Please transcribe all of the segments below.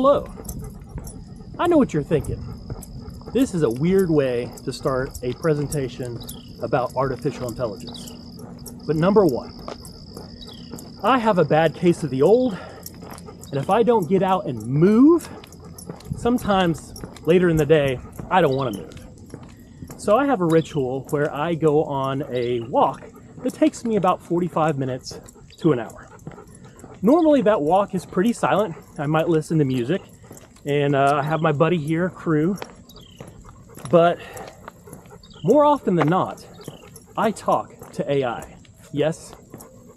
hello. I know what you're thinking. This is a weird way to start a presentation about artificial intelligence. But number one, I have a bad case of the old, and if I don't get out and move, sometimes later in the day, I don't want to move. So I have a ritual where I go on a walk that takes me about 45 minutes to an hour. Normally that walk is pretty silent. I might listen to music, and I have my buddy here, Crew. But more often than not, I talk to AI. Yes,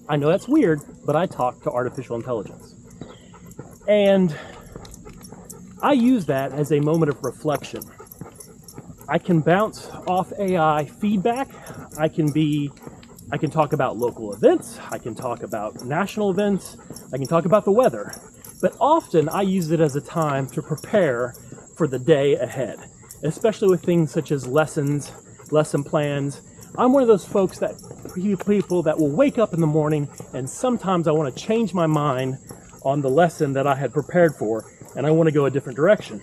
I know that's weird, but I talk to artificial intelligence. And I use that as a moment of reflection. I can bounce off AI feedback. I can talk about local events. I can talk about national events. I can talk about the weather. But often I use it as a time to prepare for the day ahead, especially with things such as lessons, lesson plans. I'm one of those folks people that will wake up in the morning and sometimes I want to change my mind on the lesson that I had prepared for and I want to go a different direction.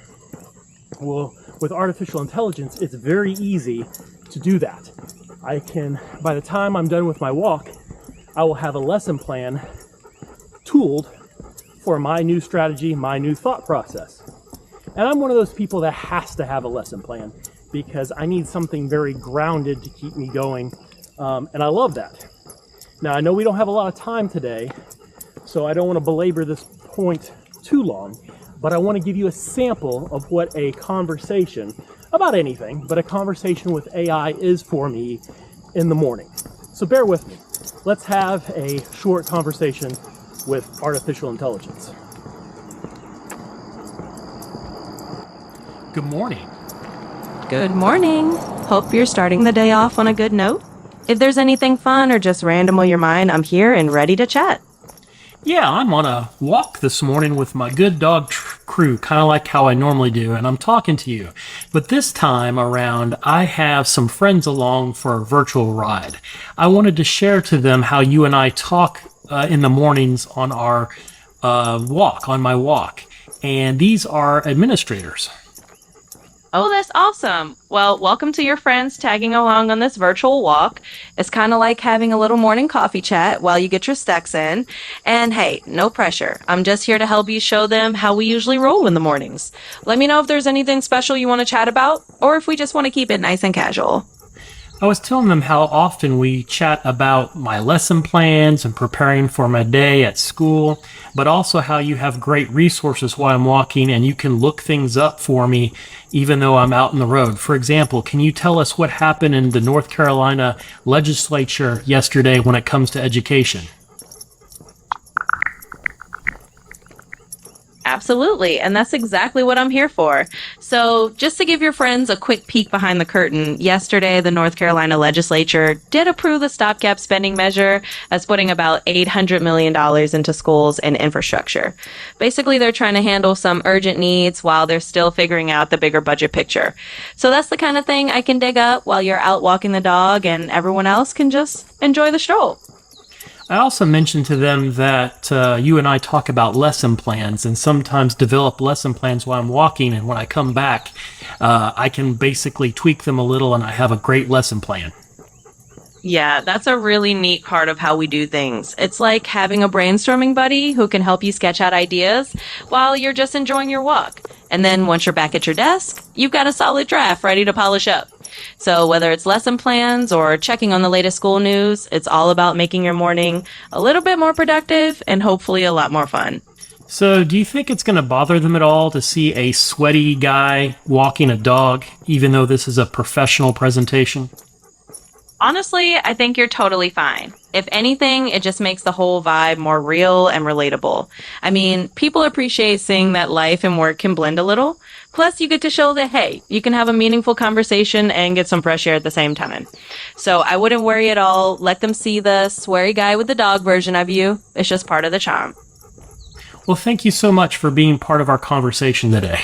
Well, with artificial intelligence, it's very easy to do that. By the time I'm done with my walk, I will have a lesson plan tooled for my new strategy, my new thought process. And I'm one of those people that has to have a lesson plan because I need something very grounded to keep me going. And I love that. Now, I know we don't have a lot of time today, so I don't want to belabor this point too long, but I want to give you a sample of what a conversation about anything, but a conversation with AI is for me in the morning. So bear with me. Let's have a short conversation with artificial intelligence. Good morning. Good morning. Hope you're starting the day off on a good note. If there's anything fun or just random on your mind, I'm here and ready to chat. Yeah, I'm on a walk this morning with my good dog Crew, kind of like how I normally do, and I'm talking to you. But this time around, I have some friends along for a virtual ride. I wanted to share to them how you and I talk in the mornings on our on my walk. And these are administrators. Oh, that's awesome. Well, welcome to your friends tagging along on this virtual walk. It's kind of like having a little morning coffee chat while you get your steps in. And hey, no pressure. I'm just here to help you show them how we usually roll in the mornings. Let me know if there's anything special you want to chat about, or if we just want to keep it nice and casual. I was telling them how often we chat about my lesson plans and preparing for my day at school, but also how you have great resources while I'm walking and you can look things up for me even though I'm out on the road. For example, can you tell us what happened in the North Carolina legislature yesterday when it comes to education? Absolutely, and that's exactly what I'm here for. So just to give your friends a quick peek behind the curtain, yesterday the North Carolina legislature did approve the stopgap spending measure as putting about $800 million into schools and infrastructure. Basically, they're trying to handle some urgent needs while they're still figuring out the bigger budget picture. So that's the kind of thing I can dig up while you're out walking the dog and everyone else can just enjoy the stroll. I also mentioned to them that you and I talk about lesson plans and sometimes develop lesson plans while I'm walking. And when I come back, I can basically tweak them a little and I have a great lesson plan. Yeah, that's a really neat part of how we do things. It's like having a brainstorming buddy who can help you sketch out ideas while you're just enjoying your walk. And then once you're back at your desk, you've got a solid draft ready to polish up. So whether it's lesson plans or checking on the latest school news, it's all about making your morning a little bit more productive and hopefully a lot more fun. So do you think it's going to bother them at all to see a sweaty guy walking a dog, even though this is a professional presentation? Honestly, I think you're totally fine. If anything, it just makes the whole vibe more real and relatable. I mean, people appreciate seeing that life and work can blend a little. Plus, you get to show that, hey, you can have a meaningful conversation and get some fresh air at the same time. So I wouldn't worry at all. Let them see the sweary guy with the dog version of you. It's just part of the charm. Well, thank you so much for being part of our conversation today.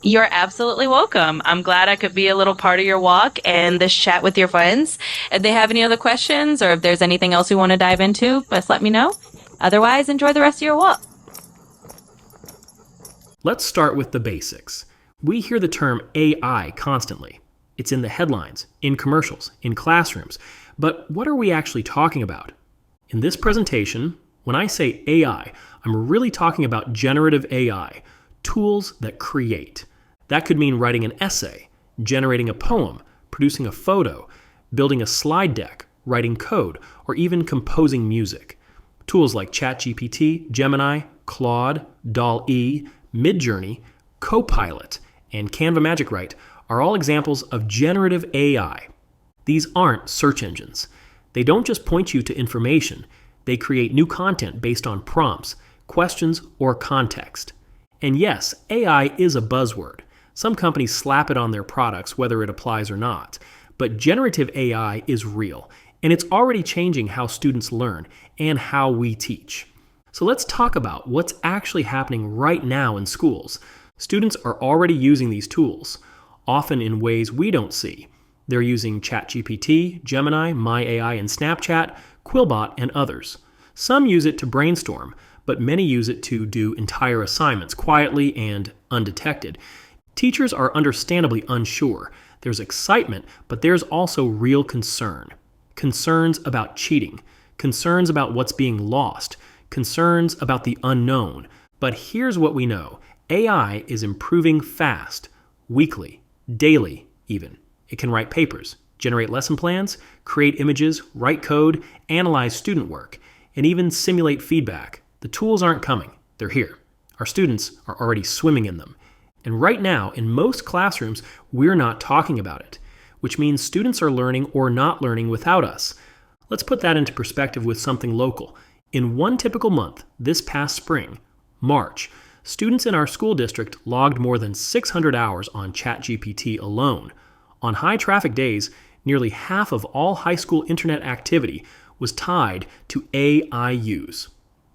You're absolutely welcome. I'm glad I could be a little part of your walk and this chat with your friends. If they have any other questions or if there's anything else you want to dive into, just let me know. Otherwise, enjoy the rest of your walk. Let's start with the basics. We hear the term AI constantly. It's in the headlines, in commercials, in classrooms. But what are we actually talking about? In this presentation, when I say AI, I'm really talking about generative AI, tools that create. That could mean writing an essay, generating a poem, producing a photo, building a slide deck, writing code, or even composing music. Tools like ChatGPT, Gemini, Claude, DALL-E, Midjourney, Copilot, and Canva Magic Write are all examples of generative AI. These aren't search engines. They don't just point you to information. They create new content based on prompts, questions, or context. And yes, AI is a buzzword. Some companies slap it on their products whether it applies or not. But generative AI is real, and it's already changing how students learn and how we teach. So let's talk about what's actually happening right now in schools. Students are already using these tools, often in ways we don't see. They're using ChatGPT, Gemini, MyAI, and Snapchat, Quillbot, and others. Some use it to brainstorm, but many use it to do entire assignments quietly and undetected. Teachers are understandably unsure. There's excitement, but there's also real concern. Concerns about cheating, concerns about what's being lost, concerns about the unknown. But here's what we know. AI is improving fast, weekly, daily even. It can write papers, generate lesson plans, create images, write code, analyze student work, and even simulate feedback. The tools aren't coming. They're here. Our students are already swimming in them. And right now, in most classrooms, we're not talking about it, which means students are learning or not learning without us. Let's put that into perspective with something local. In one typical month, this past spring, March, students in our school district logged more than 600 hours on ChatGPT alone. On high traffic days, nearly half of all high school internet activity was tied to AI use.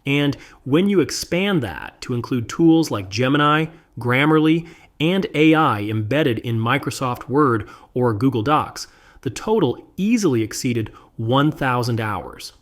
And when you expand that to include tools like Gemini, Grammarly, and AI embedded in Microsoft Word or Google Docs, the total easily exceeded 1,000 hours.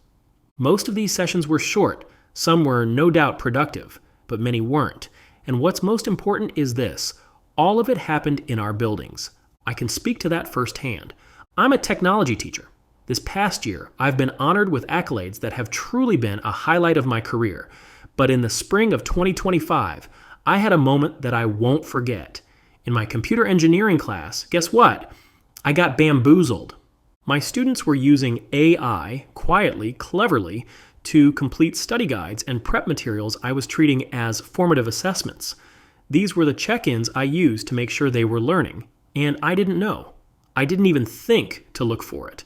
Most of these sessions were short. Some were no doubt productive, but many weren't. And what's most important is this: all of it happened in our buildings. I can speak to that firsthand. I'm a technology teacher. This past year, I've been honored with accolades that have truly been a highlight of my career. But in the spring of 2025, I had a moment that I won't forget. In my computer engineering class, guess what? I got bamboozled. My students were using AI quietly, cleverly, to complete study guides and prep materials I was treating as formative assessments. These were the check-ins I used to make sure they were learning, and I didn't know. I didn't even think to look for it.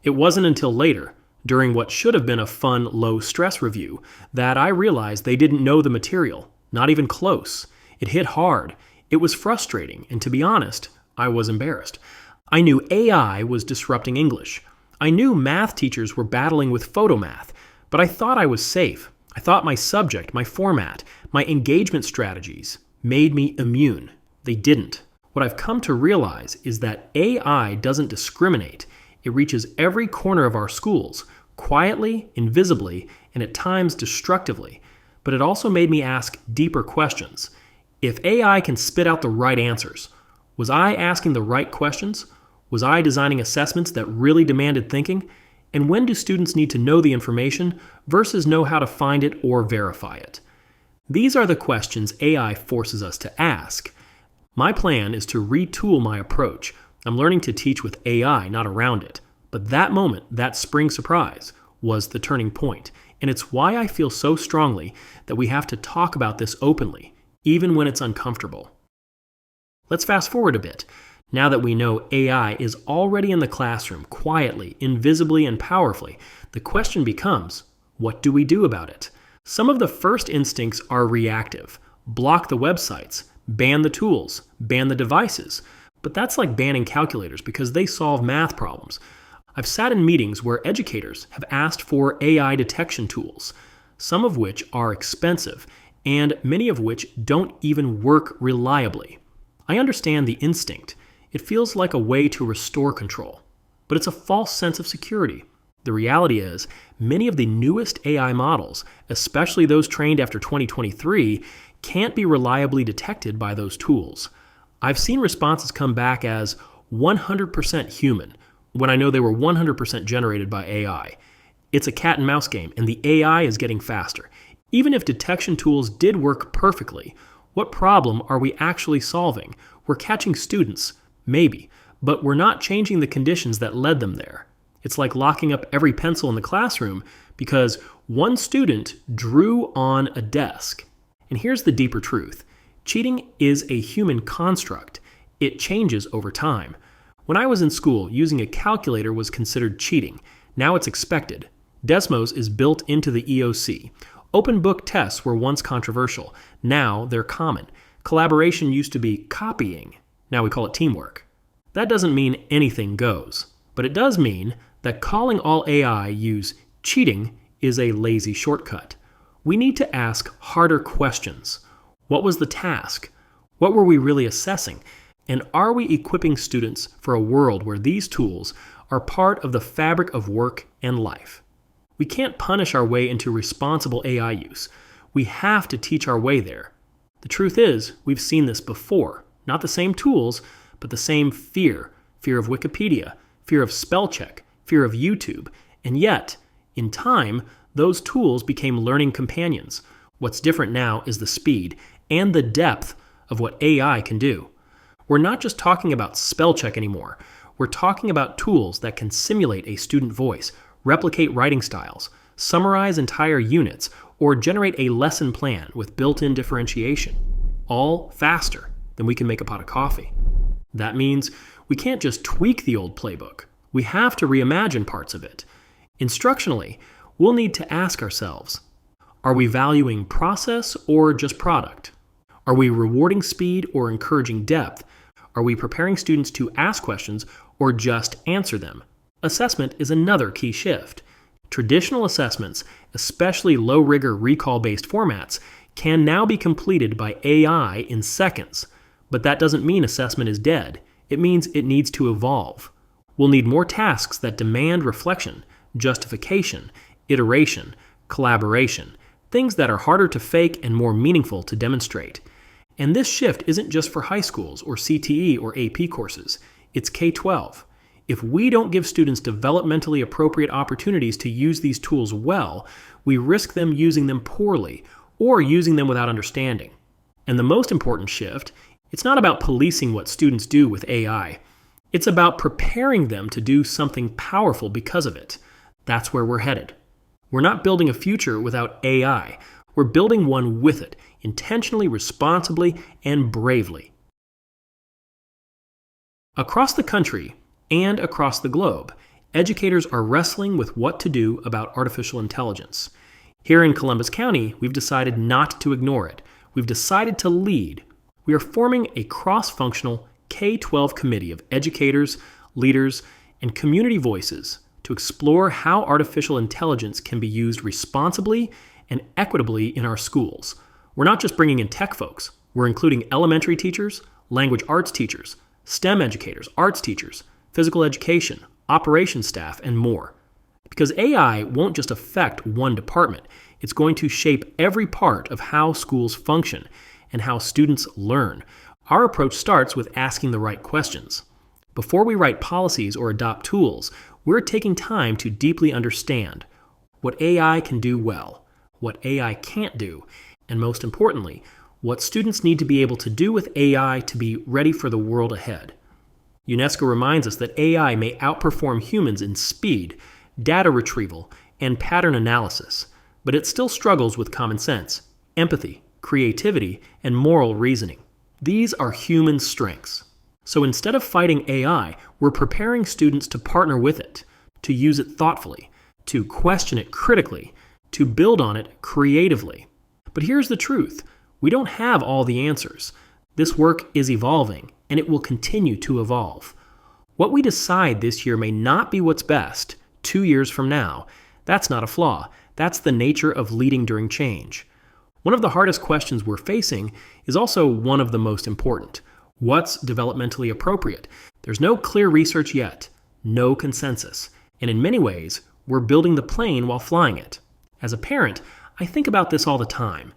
It wasn't until later, during what should have been a fun, low-stress review, that I realized they didn't know the material, not even close. It hit hard. It was frustrating, and to be honest, I was embarrassed. I knew AI was disrupting English. I knew math teachers were battling with photomath, but I thought I was safe. I thought my subject, my format, my engagement strategies made me immune. They didn't. What I've come to realize is that AI doesn't discriminate. It reaches every corner of our schools, quietly, invisibly, and at times destructively. But it also made me ask deeper questions. If AI can spit out the right answers, was I asking the right questions? Was I designing assessments that really demanded thinking? And when do students need to know the information versus know how to find it or verify it? These are the questions AI forces us to ask. My plan is to retool my approach. I'm learning to teach with AI, not around it. But that moment, that spring surprise, was the turning point. And it's why I feel so strongly that we have to talk about this openly, even when it's uncomfortable. Let's fast forward a bit. Now that we know AI is already in the classroom, quietly, invisibly, and powerfully, the question becomes, what do we do about it? Some of the first instincts are reactive. Block the websites, ban the tools, ban the devices. But that's like banning calculators because they solve math problems. I've sat in meetings where educators have asked for AI detection tools, some of which are expensive, and many of which don't even work reliably. I understand the instinct. It feels like a way to restore control, but it's a false sense of security. The reality is, many of the newest AI models, especially those trained after 2023, can't be reliably detected by those tools. I've seen responses come back as 100% human when I know they were 100% generated by AI. It's a cat and mouse game, and the AI is getting faster. Even if detection tools did work perfectly, what problem are we actually solving? We're catching students, maybe, but we're not changing the conditions that led them there. It's like locking up every pencil in the classroom because one student drew on a desk. And here's the deeper truth. Cheating is a human construct. It changes over time. When I was in school, using a calculator was considered cheating. Now it's expected. Desmos is built into the EOC. Open book tests were once controversial. Now they're common. Collaboration used to be copying. Now we call it teamwork. That doesn't mean anything goes. But it does mean that calling all AI use cheating is a lazy shortcut. We need to ask harder questions. What was the task? What were we really assessing? And are we equipping students for a world where these tools are part of the fabric of work and life? We can't punish our way into responsible AI use. We have to teach our way there. The truth is, we've seen this before. Not the same tools, but the same fear. Fear of Wikipedia, fear of spell check, fear of YouTube. And yet, in time, those tools became learning companions. What's different now is the speed and the depth of what AI can do. We're not just talking about spell check anymore. We're talking about tools that can simulate a student voice, replicate writing styles, summarize entire units, or generate a lesson plan with built-in differentiation, all faster than we can make a pot of coffee. That means we can't just tweak the old playbook. We have to reimagine parts of it. Instructionally, we'll need to ask ourselves, are we valuing process or just product? Are we rewarding speed or encouraging depth? Are we preparing students to ask questions or just answer them? Assessment is another key shift. Traditional assessments, especially low-rigor recall-based formats, can now be completed by AI in seconds. But that doesn't mean assessment is dead. It means it needs to evolve. We'll need more tasks that demand reflection, justification, iteration, collaboration, things that are harder to fake and more meaningful to demonstrate. And this shift isn't just for high schools or CTE or AP courses. It's K-12. If we don't give students developmentally appropriate opportunities to use these tools well, we risk them using them poorly or using them without understanding. And the most important shift, it's not about policing what students do with AI. It's about preparing them to do something powerful because of it. That's where we're headed. We're not building a future without AI. We're building one with it, intentionally, responsibly, and bravely. Across the country, and across the globe, educators are wrestling with what to do about artificial intelligence. Here in Columbus County, we've decided not to ignore it. We've decided to lead. We are forming a cross-functional K-12 committee of educators, leaders, and community voices to explore how artificial intelligence can be used responsibly and equitably in our schools. We're not just bringing in tech folks. We're including elementary teachers, language arts teachers, STEM educators, arts teachers, physical education, operations staff, and more. Because AI won't just affect one department, it's going to shape every part of how schools function and how students learn. Our approach starts with asking the right questions. Before we write policies or adopt tools, we're taking time to deeply understand what AI can do well, what AI can't do, and most importantly, what students need to be able to do with AI to be ready for the world ahead. UNESCO reminds us that AI may outperform humans in speed, data retrieval, and pattern analysis, but it still struggles with common sense, empathy, creativity, and moral reasoning. These are human strengths. So instead of fighting AI, we're preparing students to partner with it, to use it thoughtfully, to question it critically, to build on it creatively. But here's the truth. We don't have all the answers. This work is evolving, and it will continue to evolve. What we decide this year may not be what's best 2 years from now. That's not a flaw. That's the nature of leading during change. One of the hardest questions we're facing is also one of the most important. What's developmentally appropriate? There's no clear research yet, no consensus, and in many ways, we're building the plane while flying it. As a parent, I think about this all the time.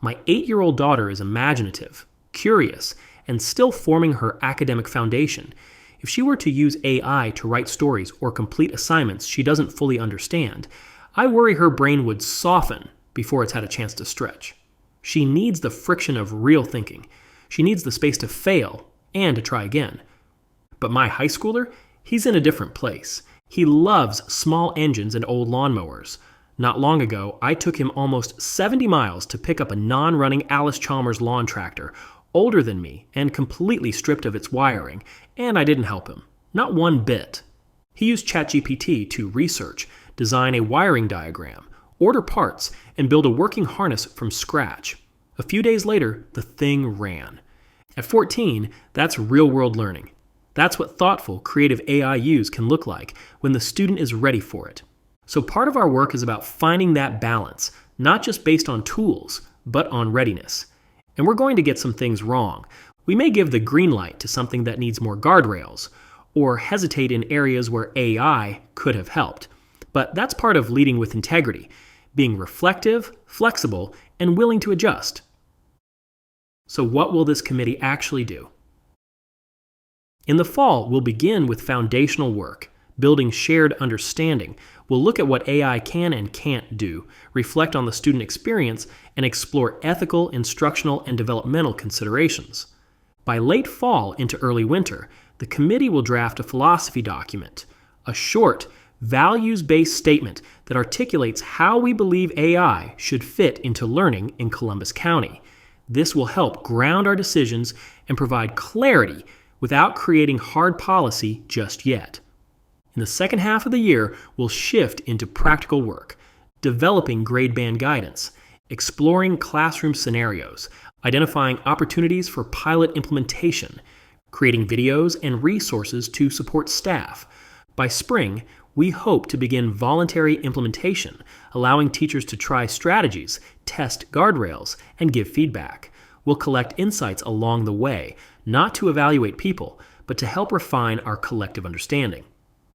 My 8-year-old daughter is imaginative, curious, and still forming her academic foundation. If she were to use AI to write stories or complete assignments she doesn't fully understand, I worry her brain would soften before it's had a chance to stretch. She needs the friction of real thinking. She needs the space to fail and to try again. But my high schooler, he's in a different place. He loves small engines and old lawnmowers. Not long ago, I took him almost 70 miles to pick up a non-running Alice Chalmers lawn tractor, older than me and completely stripped of its wiring, and I didn't help him. Not one bit. He used ChatGPT to research, design a wiring diagram, order parts, and build a working harness from scratch. A few days later, the thing ran. At 14, that's real-world learning. That's what thoughtful, creative AI use can look like when the student is ready for it. So part of our work is about finding that balance, not just based on tools, but on readiness. And we're going to get some things wrong. We may give the green light to something that needs more guardrails, or hesitate in areas where AI could have helped. But that's part of leading with integrity, being reflective, flexible, and willing to adjust. So what will this committee actually do? In the fall, we'll begin with foundational work, building shared understanding. We'll look at what AI can and can't do, reflect on the student experience, and explore ethical, instructional, and developmental considerations. By late fall into early winter, the committee will draft a philosophy document, a short, values-based statement that articulates how we believe AI should fit into learning in Columbus County. This will help ground our decisions and provide clarity without creating hard policy just yet. In the second half of the year, we'll shift into practical work, developing grade band guidance, exploring classroom scenarios, identifying opportunities for pilot implementation, creating videos and resources to support staff. By spring, we hope to begin voluntary implementation, allowing teachers to try strategies, test guardrails, and give feedback. We'll collect insights along the way, not to evaluate people, but to help refine our collective understanding.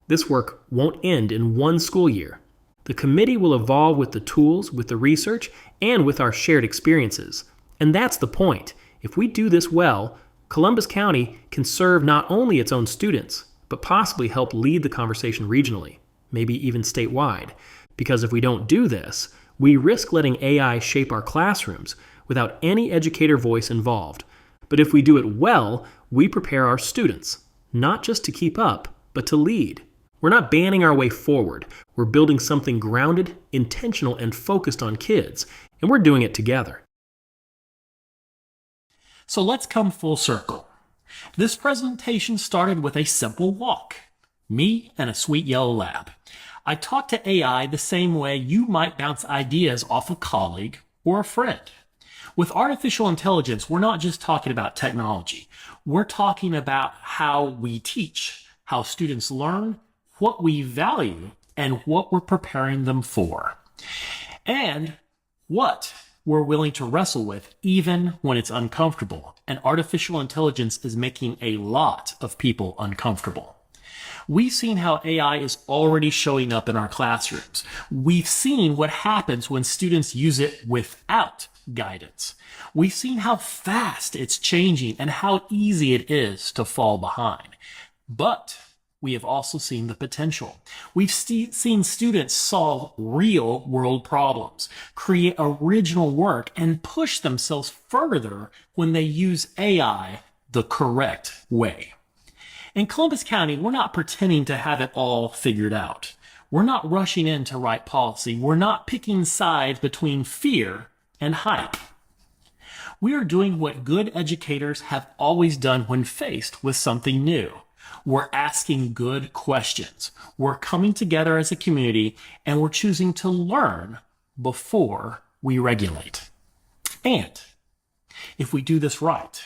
This work won't end in one school year. The committee will evolve with the tools, with the research, and with our shared experiences. And that's the point. If we do this well, Columbus County can serve not only its own students, but possibly help lead the conversation regionally, maybe even statewide. Because if we don't do this, we risk letting AI shape our classrooms without any educator voice involved. But if we do it well, we prepare our students, not just to keep up, but to lead. We're not banning our way forward. We're building something grounded, intentional, and focused on kids, and we're doing it together. So let's come full circle. This presentation started with a simple walk. Me and a sweet yellow lab. I talk to AI the same way you might bounce ideas off a colleague or a friend. With artificial intelligence, we're not just talking about technology. We're talking about how we teach, how students learn, what we value, and what we're preparing them for. And what we're willing to wrestle with even when it's uncomfortable. And artificial intelligence is making a lot of people uncomfortable. We've seen how AI is already showing up in our classrooms. We've seen what happens when students use it without guidance. We've seen how fast it's changing and how easy it is to fall behind. But we have also seen the potential. We've seen students solve real world problems, create original work, and push themselves further when they use AI the correct way. In Columbus County, we're not pretending to have it all figured out. We're not rushing in to write policy. We're not picking sides between fear and hype. We are doing what good educators have always done when faced with something new. We're asking good questions. We're coming together as a community, and we're choosing to learn before we regulate. And if we do this right,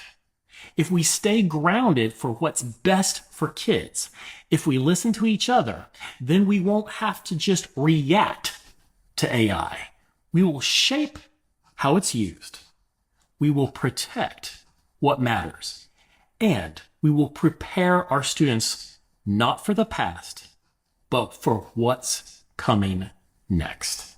if we stay grounded for what's best for kids, if we listen to each other, then we won't have to just react to AI. We will shape how it's used. We will protect what matters. And we will prepare our students not for the past, but for what's coming next.